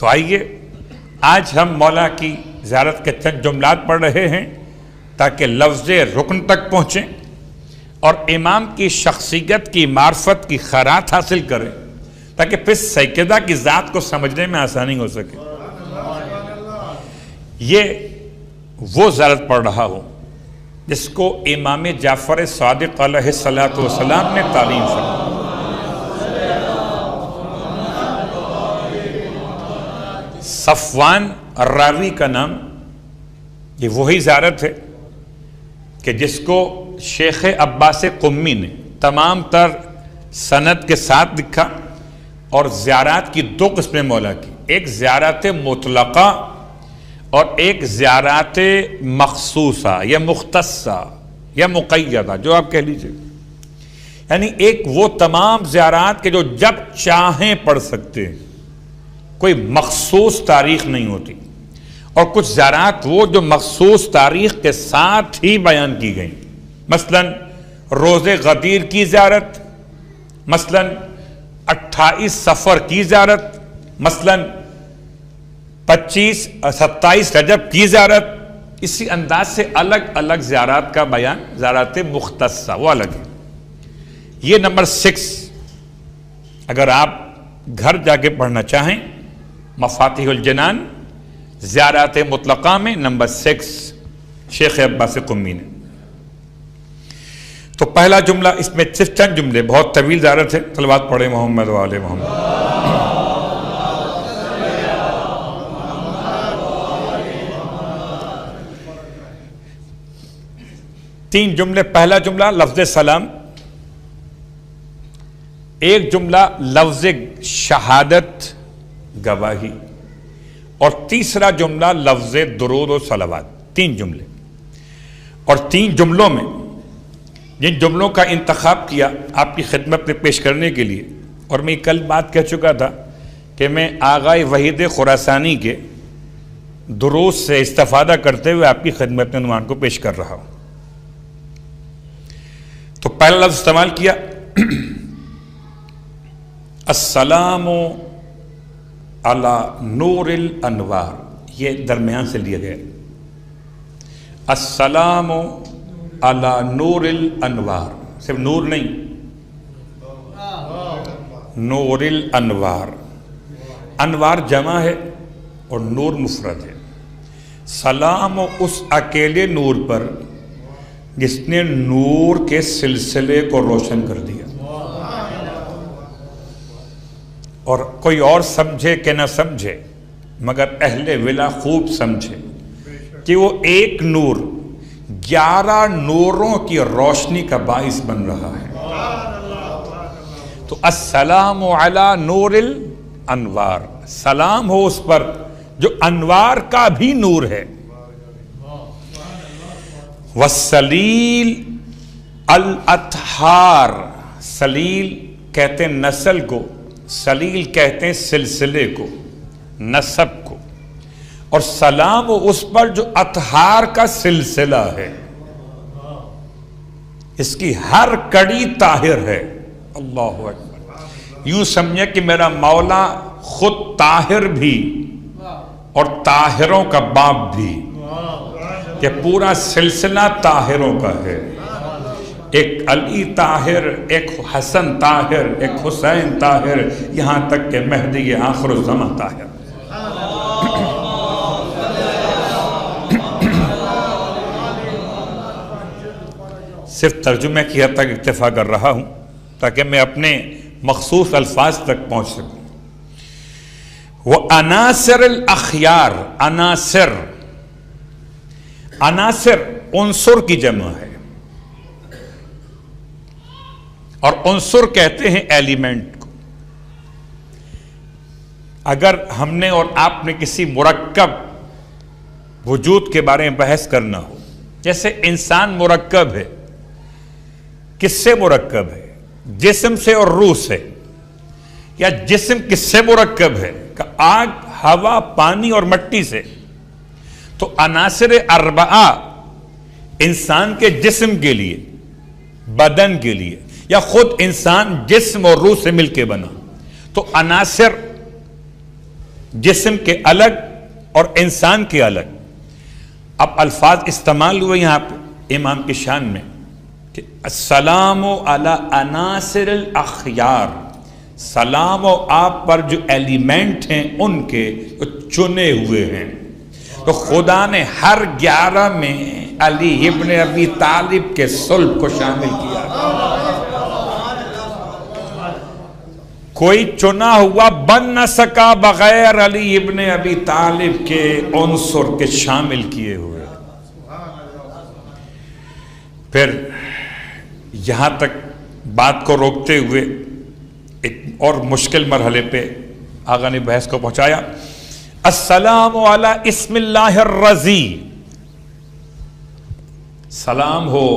تو آئیے آج ہم مولا کی زیارت کے چند جملات پڑھ رہے ہیں تاکہ لفظ رکن تک پہنچیں اور امام کی شخصیت کی معرفت کی خیرات حاصل کریں تاکہ پھر سیدہ کی ذات کو سمجھنے میں آسانی ہو سکے. یہ وہ زیارت پڑھ رہا ہوں جس کو امام جعفر صادق علیہ السلام نے تعلیم فرمائی. صفوان الراوی کا نام، یہ وہی زیارت ہے کہ جس کو شیخ عباس قمی نے تمام تر سند کے ساتھ لکھا اور زیارات کی دو قسمیں مولا کی، ایک زیارت مطلقہ اور ایک زیارت مخصوصہ یا مختصہ یا مقیدہ، جو آپ کہہ لیجئے. یعنی ایک وہ تمام زیارات کے جو جب چاہیں پڑھ سکتے ہیں، کوئی مخصوص تاریخ نہیں ہوتی، اور کچھ زیارات وہ جو مخصوص تاریخ کے ساتھ ہی بیان کی گئیں. مثلا روز غدیر کی زیارت، مثلا 28 صفر کی زیارت، مثلا 27 رجب کی زیارت. اسی انداز سے الگ الگ زیارات کا بیان، زیارات مختصہ وہ الگ ہے. یہ نمبر 6 اگر آپ گھر جا کے پڑھنا چاہیں، مفاتیح الجنان زیارات مطلقہ میں نمبر 6 شیخ عباس قمی نے. تو پہلا جملہ، اس میں صرف چند جملے، بہت طویل زیارت ہے. صلوات پڑھیں محمد و آل محمد. تین جملے. پہلا جملہ لفظ سلام، ایک جملہ لفظ شہادت گواہی، اور تیسرا جملہ لفظ درود و صلوات. 3 جملے. اور 3 جملوں میں جن جملوں کا انتخاب کیا آپ کی خدمت میں پیش کرنے کے لیے، اور میں کل بات کہہ چکا تھا کہ میں آغائے وحید خراسانی کے دروس سے استفادہ کرتے ہوئے آپ کی خدمت میں عنوان کو پیش کر رہا ہوں. تو پہلا لفظ استعمال کیا السلام علی نور الانوار، یہ درمیان سے لیا گیا. السلام علی نور الانوار، صرف نور نہیں، نور الانوار. انوار جمع ہے اور نور مفرد ہے. سلام اس اکیلے نور پر جس نے نور کے سلسلے کو روشن کر دیا، اور کوئی اور سمجھے کہ نہ سمجھے مگر اہل ولا خوب سمجھے کہ وہ ایک نور 11 نوروں کی روشنی کا باعث بن رہا ہے. تو السلام علی نور الانوار، سلام ہو اس پر جو انوار کا بھی نور ہے. والسلیل الاطہار، سلیل کہتے ہیں نسل کو، سلیل کہتے ہیں سلسلے کو، نسب کو. اور سلام اس پر جو اطہار کا سلسلہ ہے، اس کی ہر کڑی طاہر ہے. اللہ اکبر. یوں سمجھے کہ میرا مولا خود طاہر بھی اور طاہروں کا باپ بھی، کہ پورا سلسلہ طاہروں کا ہے. ایک علی طاہر، ایک حسن طاہر، ایک حسین طاہر، یہاں تک کہ مہدی آخر الزماں طاہر. صرف ترجمے کی حد تک اکتفا کر رہا ہوں تاکہ میں اپنے مخصوص الفاظ تک پہنچ سکوں. وَأَنَاصِرِ الْأَخْيَارِ، عناصر، عناصر عنصر کی جمع ہے، اور عنصر کہتے ہیں ایلیمنٹ کو. اگر ہم نے اور آپ نے کسی مرکب وجود کے بارے میں بحث کرنا ہو، جیسے انسان مرکب ہے، کس سے مرکب ہے؟ جسم سے اور روح سے. یا جسم کس سے مرکب ہے؟ کہ آگ، ہوا، پانی اور مٹی سے. تو عناصر اربعہ انسان کے جسم کے لیے، بدن کے لیے، یا خود انسان جسم اور روح سے مل کے بنا. تو عناصر جسم کے الگ اور انسان کے الگ. اب الفاظ استعمال ہوئے یہاں پہ امام کی شان میں کہ السلام علی عناصر الاخیار، سلام و آپ پر جو ایلیمنٹ ہیں ان کے چنے ہوئے ہیں. تو خدا نے ہر 11 میں علی ابن ابی طالب کے صلب کو شامل کیا. کوئی چنا ہوا بن نہ سکا بغیر علی ابن ابی طالب کے عنصر کے شامل کیے ہوئے. پھر یہاں تک بات کو روکتے ہوئے ایک اور مشکل مرحلے پہ آقا نے بحث کو پہنچایا. السلام علی اسم اللہ الرضی، سلام ہو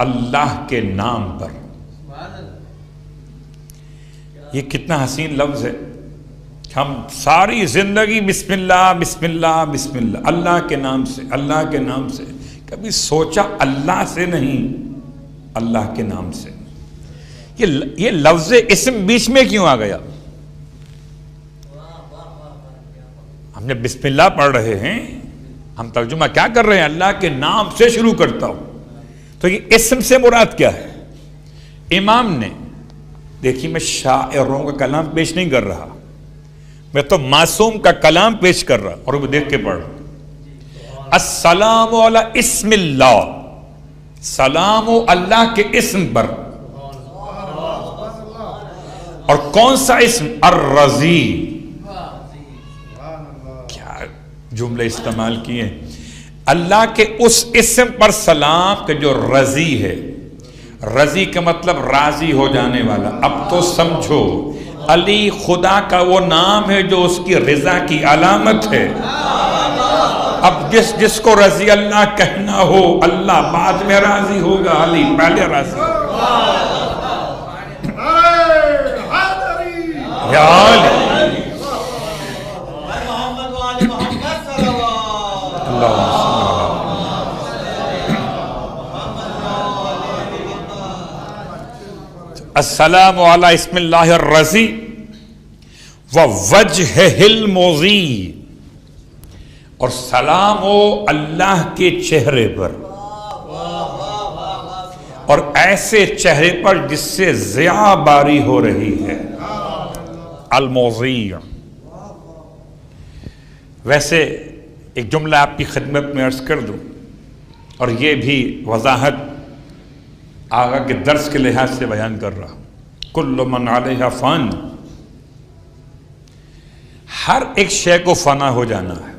اللہ کے نام پر. یہ کتنا حسین لفظ ہے. ہم ساری زندگی بسم اللہ بسم اللہ بسم اللہ، اللہ کے نام سے، اللہ کے نام سے. کبھی سوچا اللہ سے نہیں، اللہ کے نام سے. یہ لفظ اسم بیچ میں کیوں آ گیا؟ ہم نے بسم اللہ پڑھ رہے ہیں، ہم ترجمہ کیا کر رہے ہیں؟ اللہ کے نام سے شروع کرتا ہوں. تو یہ اسم سے مراد کیا ہے؟ امام نے، دیکھیے میں شاعروں کا کلام پیش نہیں کر رہا، میں تو معصوم کا کلام پیش کر رہا اور وہ دیکھ کے پڑھ رہا. السلام علی اسم اللہ، سلام و اللہ کے اسم پر. اور کون سا اسم؟ الرضی. کیا جملے استعمال کیے. اللہ کے اس اسم پر سلام کہ جو رضی ہے. رضی کا مطلب راضی ہو جانے والا. اب تو سمجھو علی خدا کا وہ نام ہے جو اس کی رضا کی علامت ہے. اب جس کو رضی اللہ کہنا ہو، اللہ بعد میں راضی ہوگا، علی پہلے راضی ہوگا. یا علی السلام علی اسم اللہ الرضی ووجہہ المضی، اور سلام ہو اللہ کے چہرے پر، اور ایسے چہرے پر جس سے ضیاء باری ہو رہی ہے. المضی. ویسے ایک جملہ آپ کی خدمت میں عرض کر دوں، اور یہ بھی وضاحت آقا کے درس کے لحاظ سے بیان کر رہا. کل من علیہا فان، ہر ایک شے کو فنا ہو جانا ہے.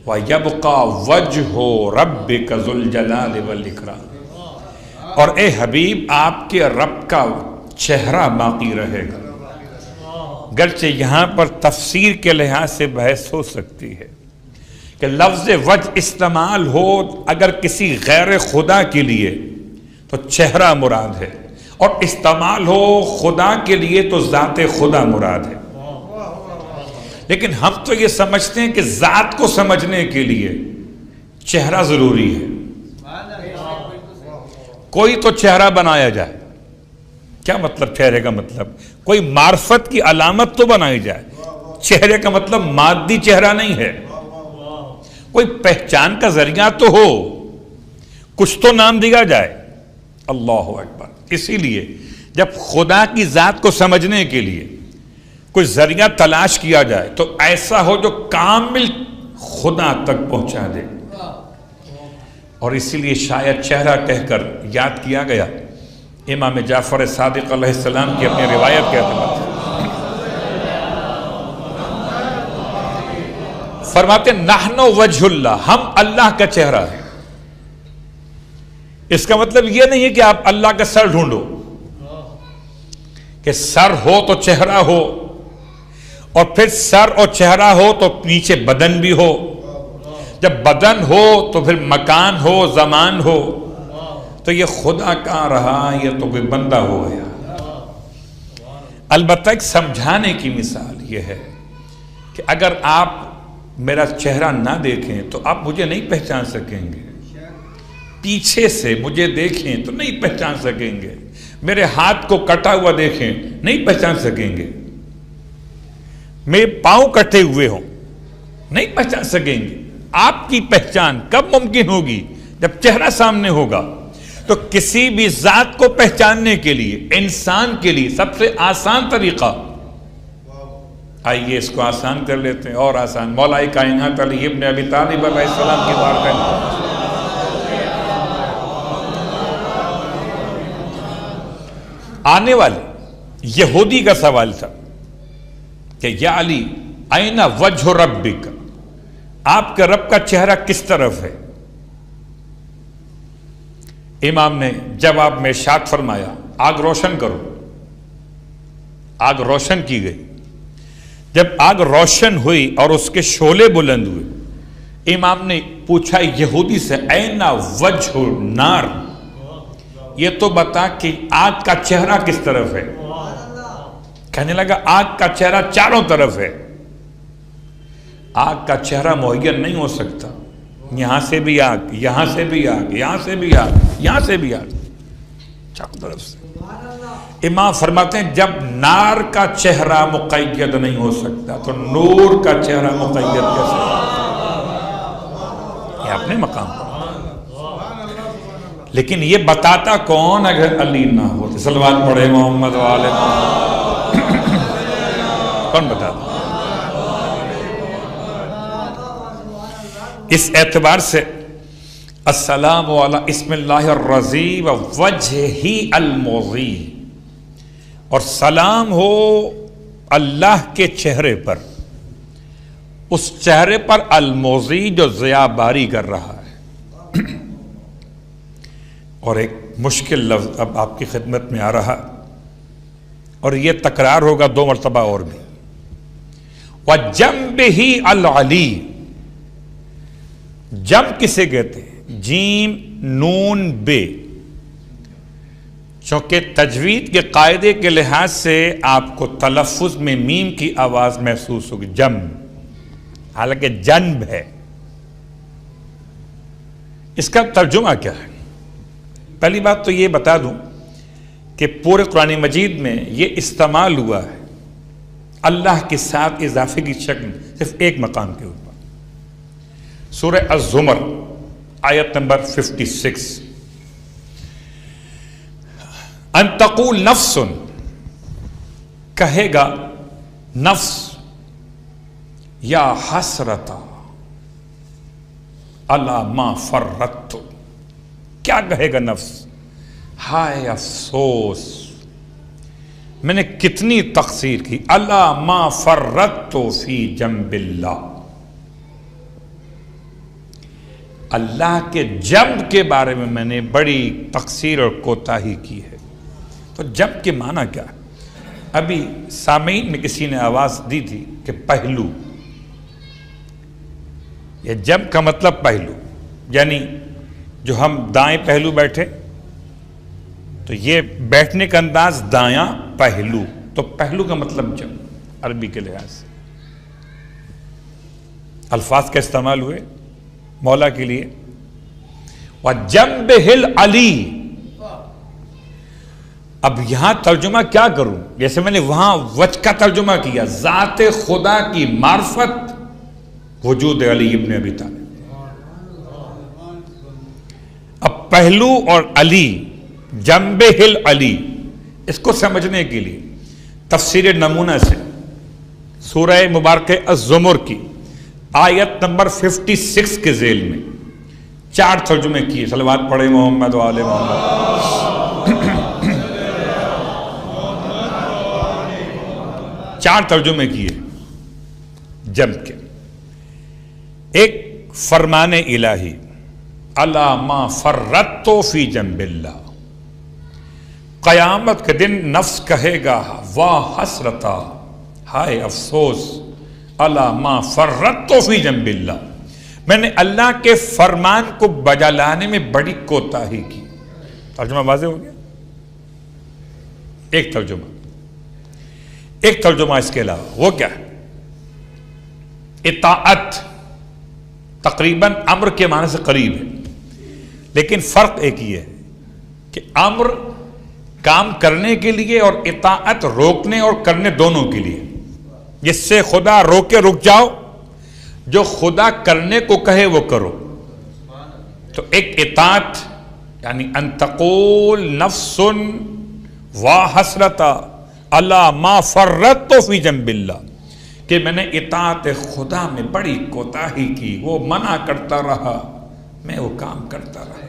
وَيَبْقَى وَجْهُ رَبِّكَ ذُو الْجَلَالِ وَالْإِكْرَامِ، اور اے حبیب آپ کے رب کا چہرہ باقی رہے گا. گرچہ یہاں پر تفسیر کے لحاظ سے بحث ہو سکتی ہے کہ لفظ وجہ استعمال ہو اگر کسی غیر خدا کے لیے تو چہرہ مراد ہے، اور استعمال ہو خدا کے لیے تو ذات خدا مراد ہے. لیکن ہم تو یہ سمجھتے ہیں کہ ذات کو سمجھنے کے لیے چہرہ ضروری ہے. کوئی تو چہرہ بنایا جائے. کیا مطلب چہرے کا مطلب؟ کوئی معرفت کی علامت تو بنائی جائے. چہرے کا مطلب مادی چہرہ نہیں ہے. کوئی پہچان کا ذریعہ تو ہو، کچھ تو نام دیا جائے. اللہ اکبر. اسی لیے جب خدا کی ذات کو سمجھنے کے لیے کوئی ذریعہ تلاش کیا جائے تو ایسا ہو جو کامل خدا تک پہنچا دے. اور اسی لیے شاید چہرہ کہہ کر یاد کیا گیا امام جعفر صادق علیہ السلام کی اپنی روایت کے اعتبار سے. فرماتے نحن وجہ اللہ، ہم اللہ کا چہرہ ہے. اس کا مطلب یہ نہیں ہے کہ آپ اللہ کا سر ڈھونڈو، کہ سر ہو تو چہرہ ہو، اور پھر سر اور چہرہ ہو تو نیچے بدن بھی ہو. جب بدن ہو تو پھر مکان ہو، زمان ہو. تو یہ خدا کہاں رہا، یہ تو کوئی بندہ ہو گیا. البتہ ایک سمجھانے کی مثال یہ ہے کہ اگر آپ میرا چہرہ نہ دیکھیں تو آپ مجھے نہیں پہچان سکیں گے. پیچھے سے مجھے دیکھیں تو نہیں پہچان سکیں گے. میرے ہاتھ کو کٹا ہوا دیکھیں نہیں پہچان سکیں گے. میرے پاؤں کٹے ہوئے ہوں، نہیں پہچان سکیں گے۔ آپ کی پہچان کب ممکن ہوگی؟ جب چہرہ سامنے ہوگا۔ تو کسی بھی ذات کو پہچاننے کے لیے، انسان کے لیے سب سے آسان طریقہ، آئیے اس کو آسان کر لیتے ہیں، اور آسان، مولا کائنات علی ابن ابی طالب علیہ السلام کی بارگاہ۔ آنے والے یہودی کا سوال تھا کہ یا علی این وجہ ربک، آپ کے رب کا چہرہ کس طرف ہے؟ امام نے جواب میں ارشاد فرمایا آگ روشن کرو۔ آگ روشن کی گئی۔ جب آگ روشن ہوئی اور اس کے شعلے بلند ہوئے، امام نے پوچھا یہودی سے این وجہ نار، یہ تو بتا کہ آگ کا چہرہ کس طرف ہے؟ کہنے لگا آگ کا چہرہ چاروں طرف ہے۔ آگ کا چہرہ معین نہیں ہو سکتا، یہاں سے بھی آگ، یہاں سے بھی آگ، یہاں سے بھی آگ، یہاں سے بھی آگ، چاروں طرف سے۔ امام فرماتے ہیں جب نار کا چہرہ مقید نہیں ہو سکتا تو نور کا چہرہ مقید کیسے؟ یہ اپنے مقام پر۔ لیکن یہ بتاتا کون اگر علی نہ ہوتے؟ صلوات پڑھے محمد والے کون بتاتا؟ اس اعتبار سے السلام علی اسم اللہ الرضی و وجہہ المضی، اور سلام ہو اللہ کے چہرے پر، اس چہرے پر المضی جو ضیاء باری کر رہا ہے۔ اور ایک مشکل لفظ اب آپ کی خدمت میں آ رہا، اور یہ تکرار ہوگا 2 مرتبہ اور بھی، وَجَنبِهِ الْعَلِي، جنب کسے کہتے ہیں؟ جیم نون بے، چونکہ تجوید کے قاعدے کے لحاظ سے آپ کو تلفظ میں میم کی آواز محسوس ہوگی، جنب، حالانکہ جنب ہے۔ اس کا ترجمہ کیا ہے؟ پہلی بات تو یہ بتا دوں کہ پورے قرآن مجید میں یہ استعمال ہوا ہے اللہ کے ساتھ اضافے کی شکل صرف ایک مقام کے اوپر، سورہ الزمر آیت نمبر 56، ان تقول نفس، کہے گا نفس، یا حسرتا علی ما فرطت، کیا کہے گا نفس؟ ہائے افسوس میں نے کتنی تقصیر کی، علی ما فرطت فی جنب اللہ، اللہ کے جنب کے بارے میں میں نے بڑی تقصیر اور کوتاہی کی ہے۔ تو جنب کے معنی کیا ہے؟ ابھی سامعین میں کسی نے آواز دی تھی کہ پہلو، یہ جنب کا مطلب پہلو، یعنی جو ہم دائیں پہلو بیٹھے تو یہ بیٹھنے کا انداز دایاں پہلو، تو پہلو کا مطلب جنب عربی کے لحاظ سے۔ الفاظ کا استعمال ہوئے مولا کے لیے، وَجَنبِهِ الْعَلِي۔ اب یہاں ترجمہ کیا کروں؟ جیسے میں نے وہاں وجہ کا ترجمہ کیا، ذات خدا کی معرفت وجود علی ابن ابی طالب۔ اب پہلو اور علی، جنبہ العلی، اس کو سمجھنے کے لیے تفسیر نمونہ سے سورہ مبارکہ الزمر کی آیت نمبر 56 کے ذیل میں 4 ترجمے کیے، صلوات پڑھے محمد وآل محمد، 4 ترجمے کیے جنب کے۔ ایک فرمان الہی، الا ما فرطت فی جنب اللہ، قیامت کے دن نفس کہے گا واہ حسرتا، ہائے افسوس، الا ما فرطت فی جنب اللہ، میں نے اللہ کے فرمان کو بجا لانے میں بڑی کوتاہی کی۔ ترجمہ واضح ہو گیا؟ ایک ترجمہ اس کے علاوہ وہ کیا ہے؟ اطاعت تقریباً امر کے معنی سے قریب ہے، لیکن فرق ایک ہی ہے کہ امر کام کرنے کے لیے اور اطاعت روکنے اور کرنے دونوں کے لیے۔ جس سے خدا روکے رک جاؤ، جو خدا کرنے کو کہے وہ کرو. تو ایک اطاعت یعنی ان تقول نفس وحسرتا الا ما فرطت فی جنب اللہ، کہ میں نے اطاعت خدا میں بڑی کوتاہی کی، وہ منع کرتا رہا میں وہ کام کرتا رہا.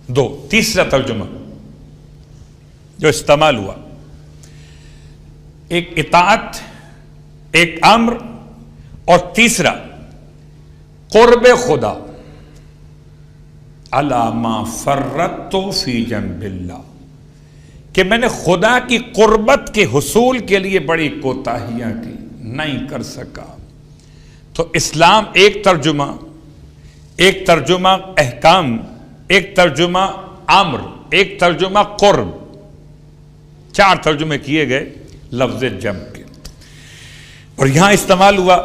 دو. تیسرا ترجمہ جو استعمال ہوا، ایک اطاعت، ایک امر، اور تیسرا قرب خدا. الا ما فرطت فی جنب اللہ، کہ میں نے خدا کی قربت کے حصول کے لیے بڑی کوتاہیاں کی، نہیں کر سکا. تو اسلام ایک ترجمہ احکام، ایک ترجمہ امر، ایک ترجمہ قرب، 4 ترجمے کیے گئے لفظ جمع کے. اور یہاں استعمال ہوا،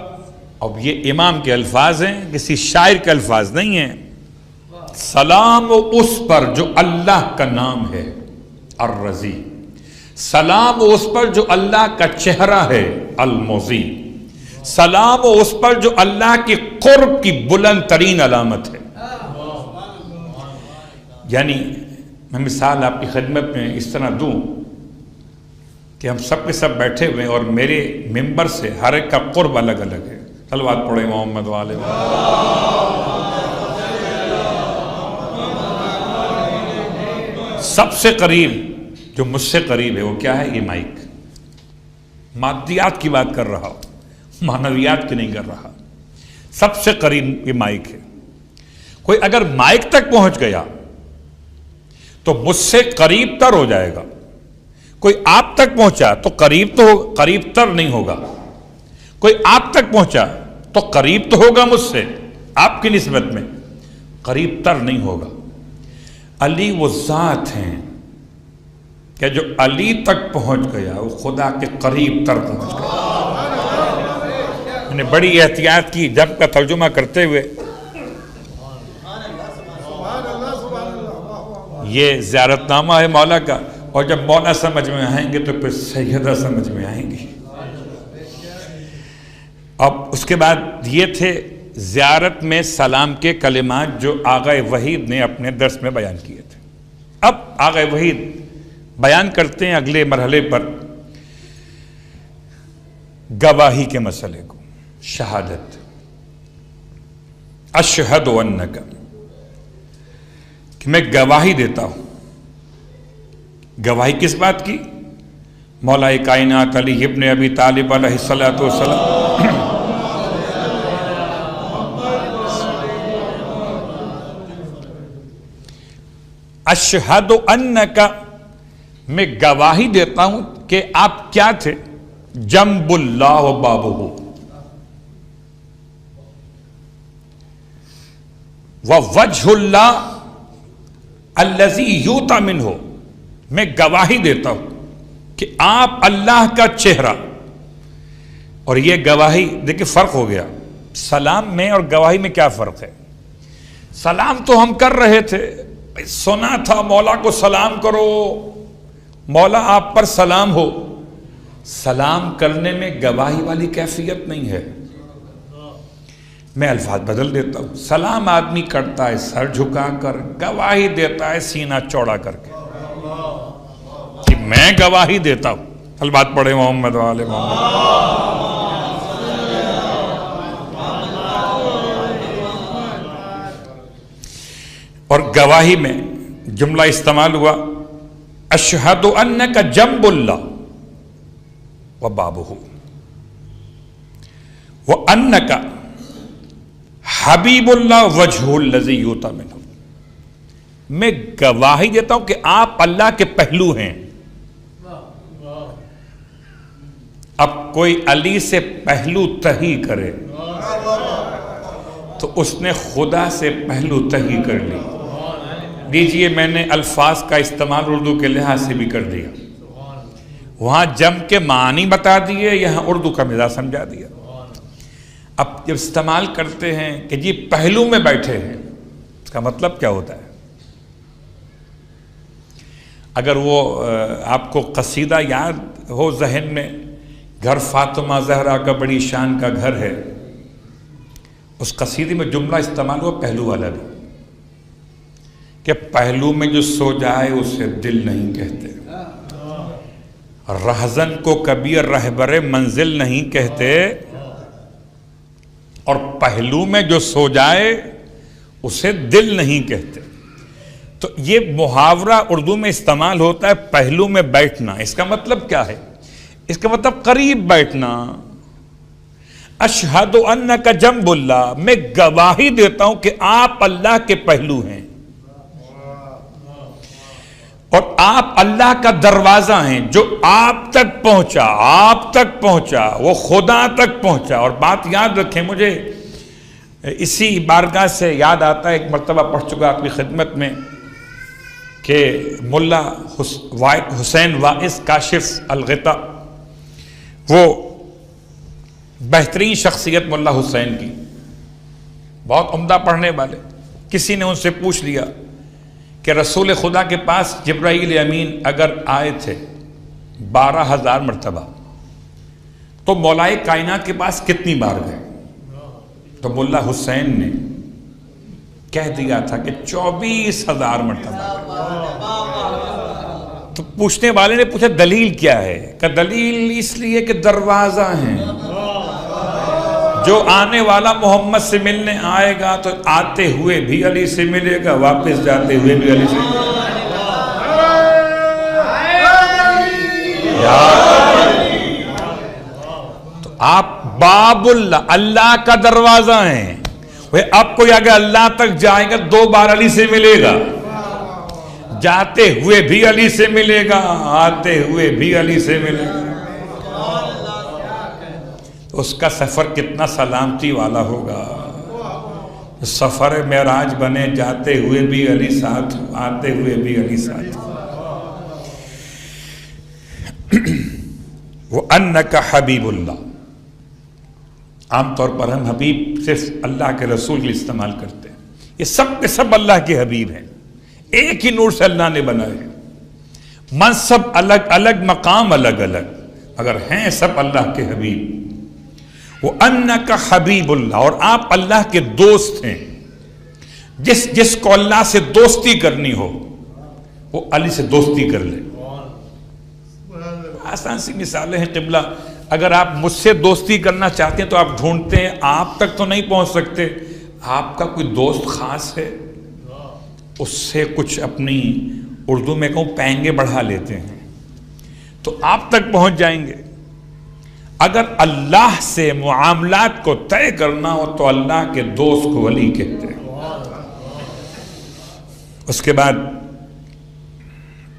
اب یہ امام کے الفاظ ہیں، کسی شاعر کے الفاظ نہیں ہیں. سلام اس پر جو اللہ کا نام ہے الرضی، سلام اس پر جو اللہ کا چہرہ ہے المضی، سلام اس پر جو اللہ کی قرب کی بلند ترین علامت ہے. یعنی میں مثال آپ کی خدمت میں اس طرح دوں کہ ہم سب کے سب بیٹھے ہوئے ہیں اور میرے ممبر سے ہر ایک کا قرب الگ الگ ہے. صلوات پڑھے محمد والے. سب سے قریب جو مجھ سے قریب ہے وہ کیا ہے؟ یہ مائک. مادیات کی بات کر رہا ہوں، معنویات کی نہیں کر رہا. سب سے قریب یہ مائک ہے. کوئی اگر مائک تک پہنچ گیا تو مجھ سے قریب تر ہو جائے گا. کوئی آپ تک پہنچا تو قریب تر نہیں ہوگا. کوئی آپ تک پہنچا تو قریب تو ہوگا مجھ سے، آپ کی نسبت میں قریب تر نہیں ہوگا. علی وہ ذات ہیں کہ جو علی تک پہنچ گیا وہ خدا کے قریب تر پہنچ گیا. میں نے بڑی احتیاط کی جب کا ترجمہ کرتے ہوئے. یہ زیارت نامہ ہے مولا کا، اور جب مولا سمجھ میں آئیں گے تو پھر سیدہ سمجھ میں آئیں گی. اب اس کے بعد یہ تھے زیارت میں سلام کے کلمات جو آغا وحید نے اپنے درس میں بیان کیے تھے. اب آغا وحید بیان کرتے ہیں اگلے مرحلے پر گواہی کے مسئلے کو. شہادت، اشہد انک، کہ میں گواہی دیتا ہوں. گواہی کس بات کی؟ مولا کائنات علی ابن ابی طالب علیہ الصلوۃ والسلام اشہد انک، میں گواہی دیتا ہوں کہ آپ کیا تھے؟ جنب اللہ و بابہ، ووجہ اللہ الذی یؤتی منہ، میں گواہی دیتا ہوں کہ آپ اللہ کا چہرہ. اور یہ گواہی دیکھیں فرق ہو گیا سلام میں اور گواہی میں. کیا فرق ہے؟ سلام تو ہم کر رہے تھے، سنا تھا مولا کو سلام کرو، مولا آپ پر سلام ہو. سلام کرنے میں گواہی والی کیفیت نہیں ہے. میں الفاظ بدل دیتا ہوں. سلام آدمی کرتا ہے سر جھکا کر، گواہی دیتا ہے سینہ چوڑا کر کے کہ میں گواہی دیتا ہوں. البات پڑھے محمد والے محمد. اور گواہی میں جملہ استعمال ہوا اشہد انک جنب اللہ و بابہ وانک حبیب اللہ وجہ الذی یؤتی منہ. میں گواہی دیتا ہوں کہ آپ اللہ کے پہلو ہیں. اب کوئی علی سے پہلو تہی کرے تو اس نے خدا سے پہلو تہی کر لی. دیجئے میں نے الفاظ کا استعمال اردو کے لحاظ سے بھی کر دیا. وہاں جم کے معنی بتا دیے، یہاں اردو کا مزاج سمجھا دیا. اب جب استعمال کرتے ہیں کہ جی پہلو میں بیٹھے ہیں، اس کا مطلب کیا ہوتا ہے؟ اگر وہ آپ کو قصیدہ یاد ہو ذہن میں گھر فاطمہ زہرا کا بڑی شان کا گھر ہے، اس قصیدے میں جملہ استعمال ہوا پہلو والا بھی، کہ پہلو میں جو سو جائے اسے دل نہیں کہتے، رہزن کو کبھی رہبر منزل نہیں کہتے، اور پہلو میں جو سو جائے اسے دل نہیں کہتے۔ تو یہ محاورہ اردو میں استعمال ہوتا ہے پہلو میں بیٹھنا۔ اس کا مطلب کیا ہے؟ اس کا مطلب قریب بیٹھنا۔ اشہد انک جنب اللہ، میں گواہی دیتا ہوں کہ آپ اللہ کے پہلو ہیں، اور آپ اللہ کا دروازہ ہیں، جو آپ تک پہنچا وہ خدا تک پہنچا۔ اور بات یاد رکھیں، مجھے اسی بارگاہ سے یاد آتا ہے، ایک مرتبہ پڑھ چکا آپ کی خدمت میں، کہ ملا حسین واعظ کاشف الغطا، وہ بہترین شخصیت ملا حسین کی، بہت عمدہ پڑھنے والے، کسی نے ان سے پوچھ لیا کہ رسول خدا کے پاس جبرائیل امین اگر آئے تھے 12,000 مرتبہ تو مولائے کائنات کے پاس کتنی بار گئے؟ تو ملا حسین نے کہہ دیا تھا کہ 24,000 مرتبہ۔ تو پوچھنے والے نے پوچھا دلیل کیا ہے؟ کہ دلیل اس لیے کہ دروازہ ہیں، جو آنے والا محمد سے ملنے آئے گا تو آتے ہوئے بھی علی سے ملے گا، واپس جاتے ہوئے بھی علی سے ملے گا۔ تو آپ باب اللہ، اللہ کا دروازہ ہیں۔ وہ اب کوئی اگر اللہ تک جائے گا 2 بار علی سے ملے گا، جاتے ہوئے بھی علی سے ملے گا، آتے ہوئے بھی علی سے ملے گا۔ اس کا سفر کتنا سلامتی والا ہوگا، سفر معراج بنے، جاتے ہوئے بھی علی ساتھ، آتے ہوئے بھی علی ساتھ۔ وَأَنَّكَ حَبِيبُ اللَّهِ، عام طور پر ہم حبیب صرف اللہ کے رسول کے استعمال کرتے ہیں، یہ سب کے سب اللہ کے حبیب ہیں، ایک ہی نور سے اللہ نے بنائے، منصب الگ الگ، مقام الگ الگ، مگر ہیں سب اللہ کے حبیب۔ وَأَنَّكَ حَبِيبُ اللَّهِ، اور آپ اللہ کے دوست ہیں۔ جس کو اللہ سے دوستی کرنی ہو وہ علی سے دوستی کر لے۔ آسان سی مثالیں ہیں قبلہ، اگر آپ مجھ سے دوستی کرنا چاہتے ہیں تو آپ ڈھونڈتے ہیں، آپ تک تو نہیں پہنچ سکتے، آپ کا کوئی دوست خاص ہے، اس سے کچھ اپنی اردو میں کہوں پینگے بڑھا لیتے ہیں تو آپ تک پہنچ جائیں گے۔ اگر اللہ سے معاملات کو طے کرنا ہو تو اللہ کے دوست کو ولی کہتے ہیں۔ اس کے بعد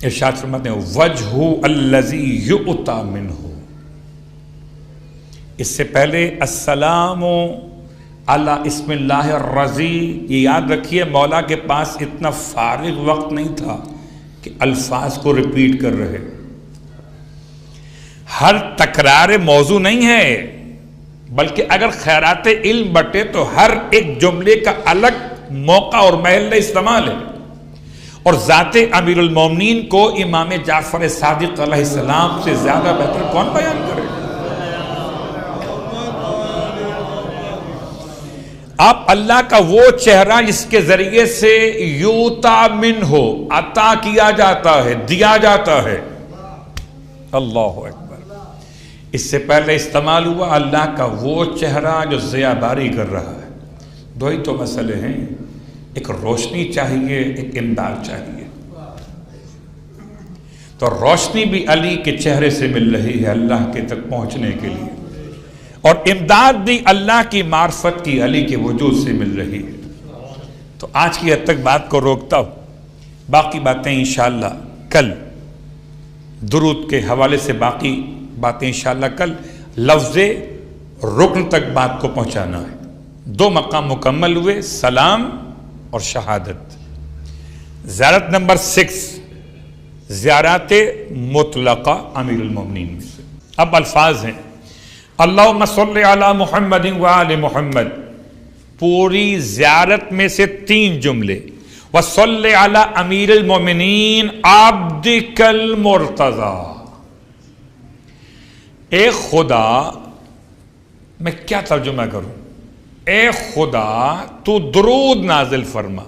ارشاد فرماتے ہیں وجہ الذی یؤتی منہ، اس سے پہلے السلام علی اسم اللہ الرضی، یہ یاد رکھیے مولا کے پاس اتنا فارغ وقت نہیں تھا کہ الفاظ کو ریپیٹ کر رہے، ہر تکرار موضوع نہیں ہے، بلکہ اگر خیرات علم بٹے تو ہر ایک جملے کا الگ موقع اور محل استعمال ہے، اور ذات امیر المومنین کو امام جعفر صادق علیہ السلام سے زیادہ بہتر کون بیان کرے؟ آپ اللہ کا وہ چہرہ جس کے ذریعے سے یوتا من ہو، عطا کیا جاتا ہے، دیا جاتا ہے۔ اللہ اکبر۔ اس سے پہلے استعمال ہوا اللہ کا وہ چہرہ جو ضیاء باری کر رہا ہے۔ دو ہی تو مسئلے ہیں، ایک روشنی چاہیے، ایک امداد چاہیے۔ تو روشنی بھی علی کے چہرے سے مل رہی ہے اللہ کے تک پہنچنے کے لیے، اور امداد بھی اللہ کی معرفت کی علی کے وجود سے مل رہی ہے۔ تو آج کی حد تک بات کو روکتا ہوں، باقی باتیں انشاءاللہ کل، درود کے حوالے سے باقی باتیں انشاءاللہ کل، لفظ رکن تک بات کو پہنچانا ہے۔ 2 مقام مکمل ہوئے، سلام اور شہادت۔ زیارت نمبر 6 زیارات مطلقہ امیر المومنین میں سے۔ اب الفاظ ہیں اللہم صلی علی محمد وآل محمد، پوری زیارت میں سے 3 جملے، وصلی علی امیر المومنین عبدک المرتضی، اے خدا، میں کیا ترجمہ کروں؟ اے خدا تو درود نازل فرما.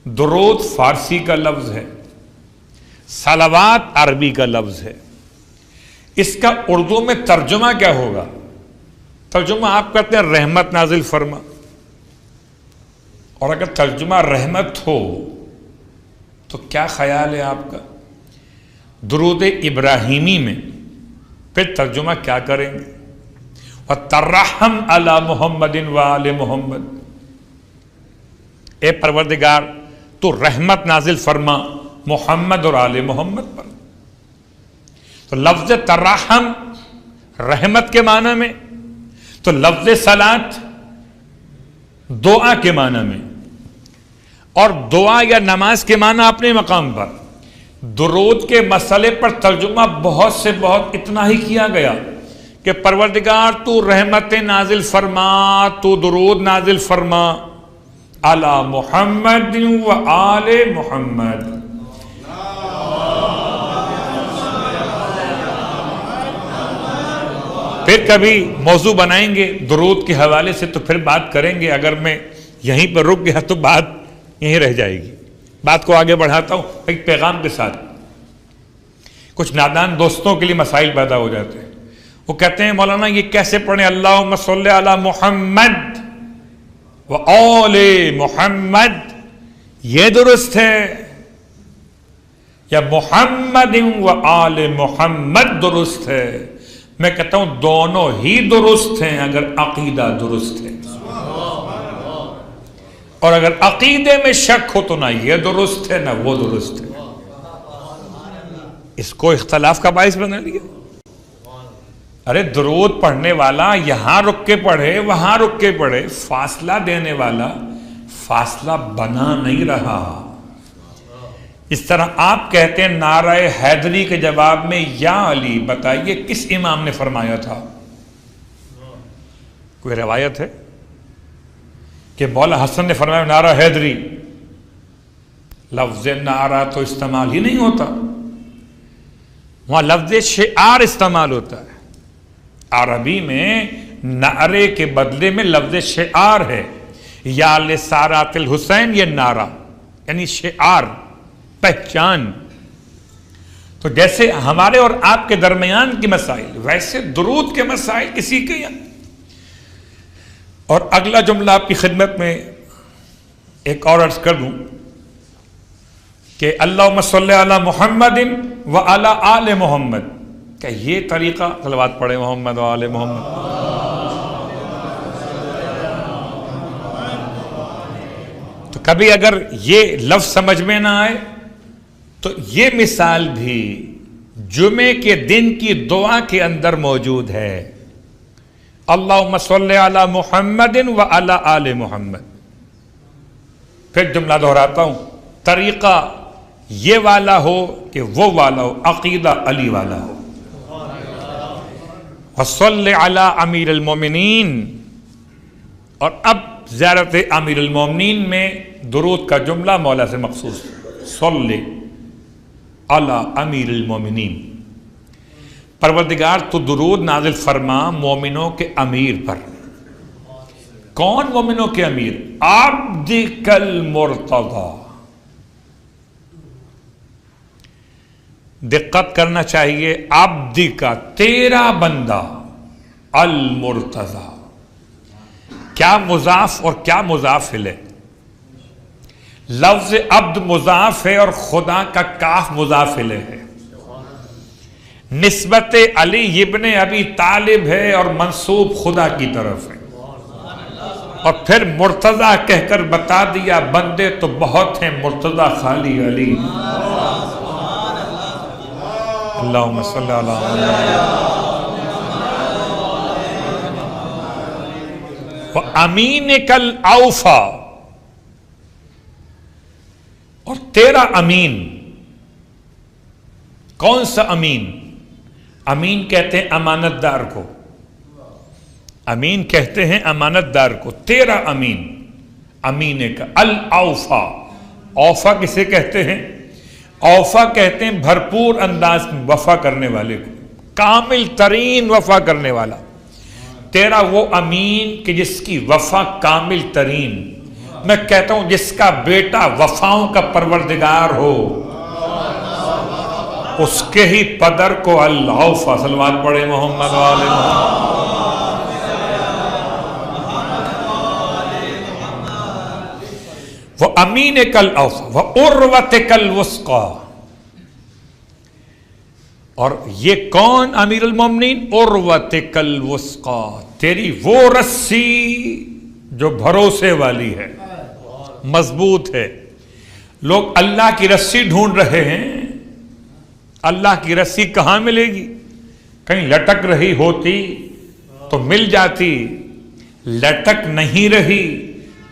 درود فارسی کا لفظ ہے، صلوات عربی کا لفظ ہے. اس کا اردو میں ترجمہ کیا ہوگا؟ ترجمہ آپ کہتے ہیں رحمت نازل فرما، اور اگر ترجمہ رحمت ہو تو کیا خیال ہے آپ کا؟ درود ابراہیمی میں پھر ترجمہ کیا کریں گے؟ وَتَرَحَمْ عَلَى مُحَمَّدٍ وَآلِ محمد. اے پروردگار تو رحمت نازل فرما محمد اور آل محمد پر. تو لفظ ترحم رحمت کے معنی میں، تو لفظ صلاۃ دعا کے معنی میں، اور دعا یا نماز کے معنی اپنے مقام پر. درود کے مسئلے پر ترجمہ بہت سے بہت اتنا ہی کیا گیا کہ پروردگار تو رحمت نازل فرما، تو درود نازل فرما علی محمد و آل محمد. پھر کبھی موضوع بنائیں گے درود کے حوالے سے تو پھر بات کریں گے. اگر میں یہیں پر رک گیا تو بات یہیں رہ جائے گی. بات کو آگے بڑھاتا ہوں ایک پیغام کے ساتھ. کچھ نادان دوستوں کے لیے مسائل پیدا ہو جاتے ہیں. وہ کہتے ہیں مولانا یہ کیسے پڑھیں اللہم صلی علی محمد و آل محمد، یہ درست ہے یا محمد و آل محمد درست ہے؟ میں کہتا ہوں دونوں ہی درست ہیں اگر عقیدہ درست ہے. اور اگر عقیدے میں شک ہو تو نہ یہ درست ہے نہ وہ درست ہے. اس کو اختلاف کا باعث بنا لیا. ارے درود پڑھنے والا یہاں رک کے پڑھے وہاں رک کے پڑھے، فاصلہ دینے والا فاصلہ بنا نہیں رہا. اس طرح آپ کہتے ہیں نعرہ حیدری کے جواب میں یا علی، بتائیے کس امام نے فرمایا تھا؟ کوئی روایت ہے کہ مولا حسن نے فرمایا نعرہ حیدری؟ لفظ نعرہ تو استعمال ہی نہیں ہوتا، وہاں لفظ شعار استعمال ہوتا ہے. عربی میں نعرے کے بدلے میں لفظ شعار ہے. یا لسارات الحسین، یہ نعرہ یعنی شعار، پہچان. تو جیسے ہمارے اور آپ کے درمیان کی مسائل، ویسے درود کے مسائل کسی کے یہاں. اور اگلا جملہ آپ کی خدمت میں ایک اور عرض کر دوں کہ اللہم صلی علی محمد و علی آل محمد، کہ یہ طریقہ صلوات پڑھے محمد و آل محمد. تو کبھی اگر یہ لفظ سمجھ میں نہ آئے تو یہ مثال بھی جمعے کے دن کی دعا کے اندر موجود ہے. اللہم صلی علی محمد و علی آل محمد. پھر جملہ دہراتا ہوں، طریقہ یہ والا ہو کہ وہ والا ہو، عقیدہ علی والا ہو. وصلی علی امیر المومنین. اور اب زیارت امیر المومنین میں درود کا جملہ مولا سے مخصوص، صلی علی امیر المومنین. پروردگار تو درود نازل فرما مومنوں کے امیر پر. کون مومنوں کے امیر؟ عبدک المرتضی. دقت کرنا چاہیے، عبدک تیرا بندہ، المرتضی. کیا مضاف اور کیا مضاف ہے؟ لفظ عبد مضاف ہے اور خدا کا کاف مضاف ہے. نسبت علی ابن ابی طالب ہے اور منسوب خدا کی طرف ہے. اور پھر مرتضی کہہ کر بتا دیا بندے تو بہت ہیں، مرتضی خالی علی. اللہم صلی علی وَأَمِينِكَ الْأَوْفَى. اور تیرا امین. کون سا امین؟ امین کہتے ہیں امانت دار کو، امین کہتے ہیں امانت دار کو. تیرا امین، امین کا الاوفا. اوفا کسے کہتے ہیں؟ اوفا کہتے ہیں بھرپور انداز میں وفا کرنے والے کو. کامل ترین وفا کرنے والا، تیرا وہ امین کہ جس کی وفا کامل ترین، میں کہتا ہوں جس کا بیٹا وفاؤں کا پروردگار ہو، اس کے ہی پدر کو اللہ صلوات پڑھے محمد والے محمد۔ وہ امین کل اوفا وہ عروت کل وثقی، اور یہ کون امیر المومنین؟ عروت کل وثقی، تیری وہ رسی جو بھروسے والی ہے، مضبوط ہے۔ لوگ اللہ کی رسی ڈھونڈ رہے ہیں، اللہ کی رسی کہاں ملے گی؟ کہیں لٹک رہی ہوتی تو مل جاتی، لٹک نہیں رہی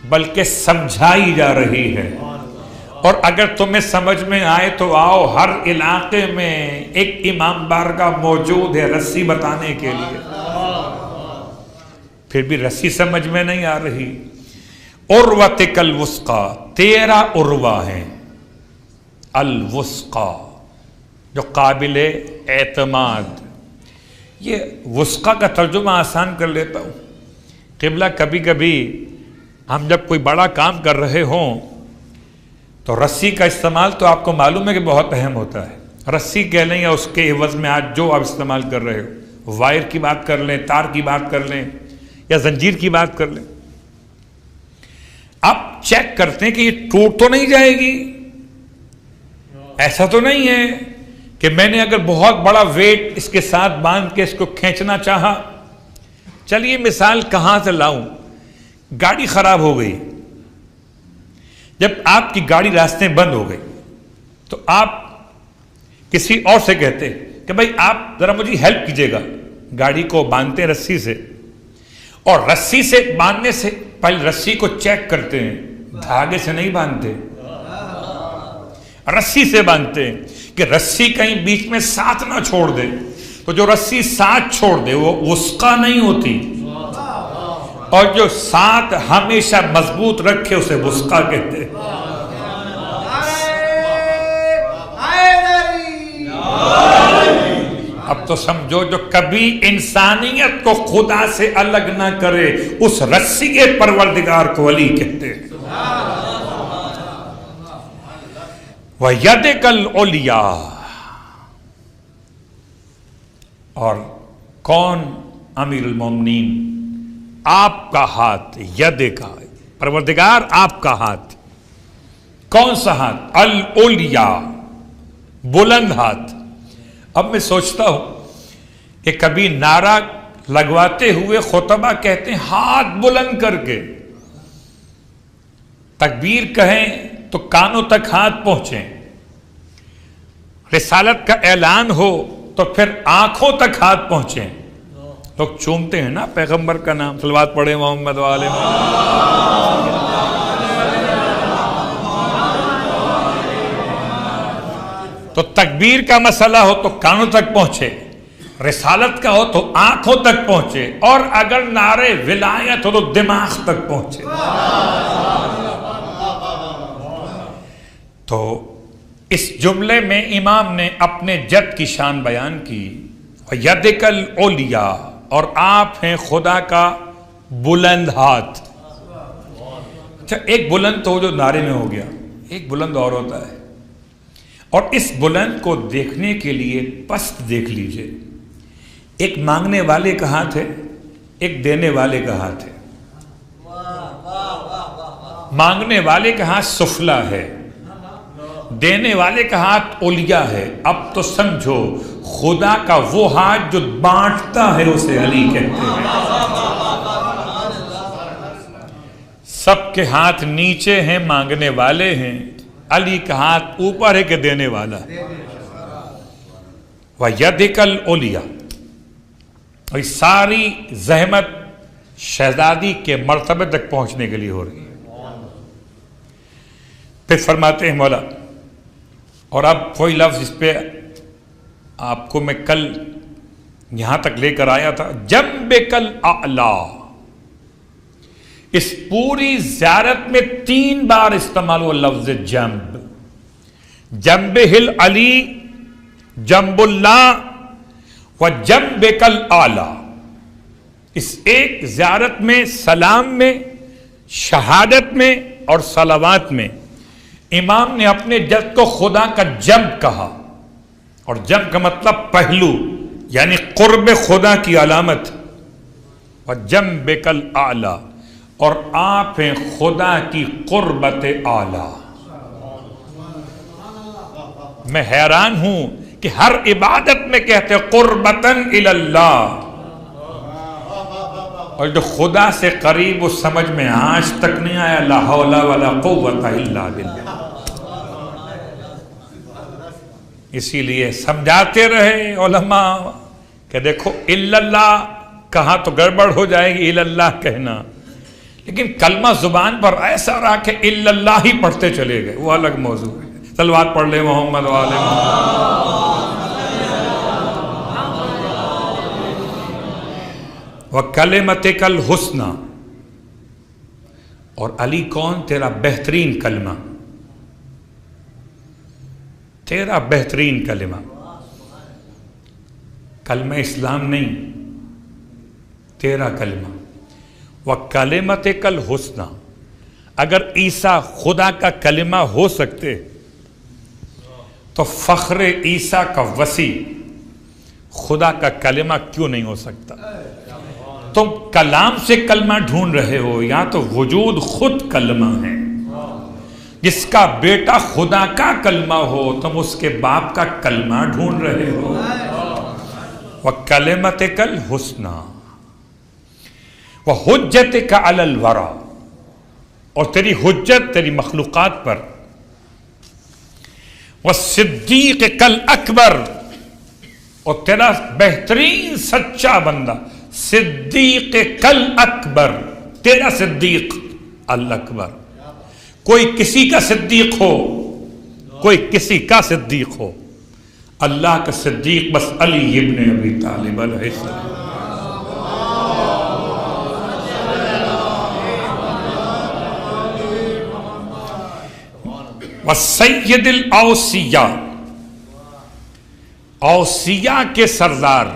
بلکہ سمجھائی جا رہی ہے۔ اور اگر تمہیں سمجھ میں آئے تو آؤ، ہر علاقے میں ایک امام بارگاہ موجود ہے رسی بتانے کے لیے، پھر بھی رسی سمجھ میں نہیں آ رہی۔ عروۃ الوثقی، تیرا عروہ ہے الوثقی جو قابل اعتماد۔ یہ وثقی کا ترجمہ آسان کر لیتا ہوں۔ قبلہ کبھی کبھی ہم جب کوئی بڑا کام کر رہے ہوں تو رسی کا استعمال تو آپ کو معلوم ہے کہ بہت اہم ہوتا ہے۔ رسی کہہ لیں یا اس کے عوض میں آج جو آپ استعمال کر رہے ہو، وائر کی بات کر لیں، تار کی بات کر لیں یا زنجیر کی بات کر لیں، آپ چیک کرتے ہیں کہ یہ ٹوٹ تو نہیں جائے گی۔ ایسا تو نہیں ہے کہ میں نے اگر بہت بڑا ویٹ اس کے ساتھ باندھ کے اس کو کھینچنا چاہا، چلیے مثال کہاں سے لاؤں، گاڑی خراب ہو گئی، جب آپ کی گاڑی راستے میں بند ہو گئی تو آپ کسی اور سے کہتے کہ بھائی آپ ذرا مجھے ہیلپ کیجیے گا، گاڑی کو باندھتے ہیں رسی سے، اور رسی سے باندھنے سے پہلے رسی کو چیک کرتے ہیں، دھاگے سے نہیں باندھتے، رسی سے باندھتے ہیں کہ رسی کہیں بیچ میں ساتھ نہ چھوڑ دے، تو جو رسی ساتھ چھوڑ دے وہ وثقی نہیں ہوتی، اور جو ساتھ ہمیشہ مضبوط رکھے اسے وثقی کہتے ہیں۔ اب تو سمجھو جو کبھی انسانیت کو خدا سے الگ نہ کرے اس رسی کے پروردگار کو ولی کہتے ہیں۔ وَيَدِكَ الْعُلْيَا، اور کون امیر المومنین؟ آپ کا ہاتھ، ید کا پروردگار، آپ کا ہاتھ، کون سا ہاتھ؟ العلیا، بلند ہاتھ۔ اب میں سوچتا ہوں کہ کبھی نعرہ لگواتے ہوئے خطبہ کہتے ہیں ہاتھ بلند کر کے، تکبیر کہیں تو کانوں تک ہاتھ پہنچیں، رسالت کا اعلان ہو تو پھر آنکھوں تک ہاتھ پہنچیں۔ لوگ چومتے ہیں نا پیغمبر کا نام، صلوات پڑھے محمد والے تو تکبیر کا مسئلہ ہو تو کانوں تک پہنچے، رسالت کا ہو تو آنکھوں تک پہنچے، اور اگر نعرے ولایت ہو تو دماغ تک پہنچے۔ تو اس جملے میں امام نے اپنے جد کی شان بیان کی، وَيَدِكَ الْعُلْيَا، اور آپ ہیں خدا کا بلند ہاتھ۔ اچھا، ایک بلند تو جو نعرے میں ہو گیا، ایک بلند اور ہوتا ہے، اور اس بلند کو دیکھنے کے لیے پست دیکھ لیجئے۔ ایک مانگنے والے کا ہاتھ ہے، ایک دینے والے کا ہاتھ ہے۔ مانگنے والے کا ہاتھ سفلا ہے، دینے والے کا ہاتھ علیا ہے۔ اب تو سمجھو خدا کا وہ ہاتھ جو بانٹتا ہے اسے علی کہتے ہیں۔ سب کے ہاتھ نیچے ہیں، مانگنے والے ہیں، علی کا ہاتھ اوپر ہے کہ دینے والا۔ وَيَدِكَ الْعُلْيَا، اور ساری زحمت شہزادی کے مرتبے تک پہنچنے کے لیے ہو رہی ہے۔ پھر فرماتے ہیں مولا، اور اب کوئی لفظ اس پہ آپ کو میں کل یہاں تک لے کر آیا تھا، جنبک الاعلی، اس پوری زیارت میں 3 بار استعمال ہوا لفظ جنب، جنبہ العلی، جنب اللہ، وجنبک الاعلی، اس ایک زیارت میں، سلام میں، شہادت میں اور صلوات میں امام نے اپنے جد کو خدا کا جنب کہا، اور جنب کا مطلب پہلو، یعنی قرب خدا کی علامت. وجنبک الاعلی، اور آپ ہیں خدا کی قربت اعلی. میں حیران ہوں کہ ہر عبادت میں کہتے قربتاً الی اللہ، اور جو خدا سے قریب وہ سمجھ میں آج تک نہیں آیا. لا حول ولا قوت الا باللہ. اسی لیے سمجھاتے رہے علماء کہ دیکھو الا اللہ کہاں تو گڑبڑ ہو جائے گی، الا اللہ کہنا، لیکن کلمہ زبان پر ایسا رہا کہ الا اللہ ہی پڑھتے چلے گئے، وہ الگ موضوع ہے. صلوات پڑھ لے محمد وآل محمد. وَكَلِمَتِكَ الْحُسْنَى، اور علی کون؟ تیرا بہترین کلمہ، تیرا بہترین کلمہ. کلمہ اسلام نہیں، تیرا کلمہ. وَكَلِمَتِكَ الْحُسْنَى، اگر عیسیٰ خدا کا کلمہ ہو سکتے تو فخر عیسیٰ کا وسیع خدا کا کلمہ کیوں نہیں ہو سکتا؟ تم کلام سے کلمہ ڈھونڈ رہے ہو، یا تو وجود خود کلمہ ہے. جس کا بیٹا خدا کا کلمہ ہو تم اس کے باپ کا کلمہ ڈھونڈ رہے ہو. وَكَلِمَتِكَ الْحُسْنَى وَحُجَّتِكَ عَلَى الْوَرَى، اور تیری حجت تیری مخلوقات پر. وَالصِّدِّيقِ الْأَكْبَرِ، اور تیرا بہترین سچا بندہ صدیق اکبر، تیرا صدیق الاکبر. کوئی کسی کا صدیق ہو، کوئی کسی کا صدیق ہو، اللہ کا صدیق بس علی ابن ابی طالب علیہ السلام. وسید الاوصیاء، اوصیاء کے سردار.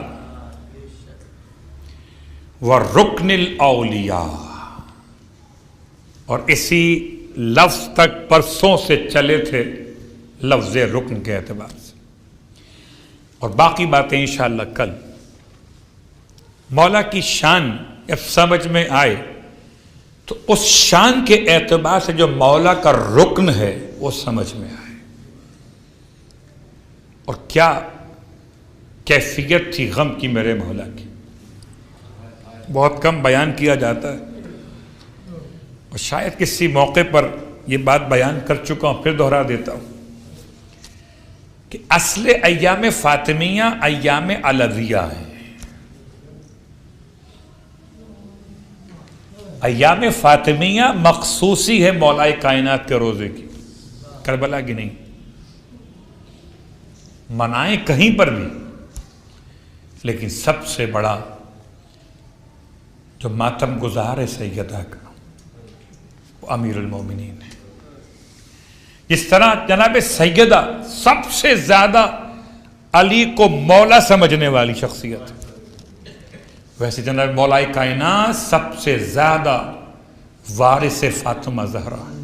وَرُكْنِ الْأَوْلِيَاء، اور اسی لفظ تک پرسوں سے چلے تھے لفظ رکن کے اعتبار سے، اور باقی باتیں انشاءاللہ کل. مولا کی شان جب سمجھ میں آئے تو اس شان کے اعتبار سے جو مولا کا رکن ہے وہ سمجھ میں آئے. اور کیا کیفیت تھی غم کی میرے مولا کی، بہت کم بیان کیا جاتا ہے، اور شاید کسی موقع پر یہ بات بیان کر چکا ہوں، پھر دہرا دیتا ہوں کہ اصل ایام فاطمیہ ایام علویہ ہیں. ایام فاطمیہ مخصوصی ہے مولا کائنات کے روزے کی، کربلا کی نہیں. منائیں کہیں پر بھی، لیکن سب سے بڑا جو ماتم گزار ہے سیدہ کا، وہ امیر المومنین ہے. اس طرح جناب سیدہ سب سے زیادہ علی کو مولا سمجھنے والی شخصیت ہے، ویسے جناب مولا کائنات سب سے زیادہ وارث فاطمہ زہرا ہے.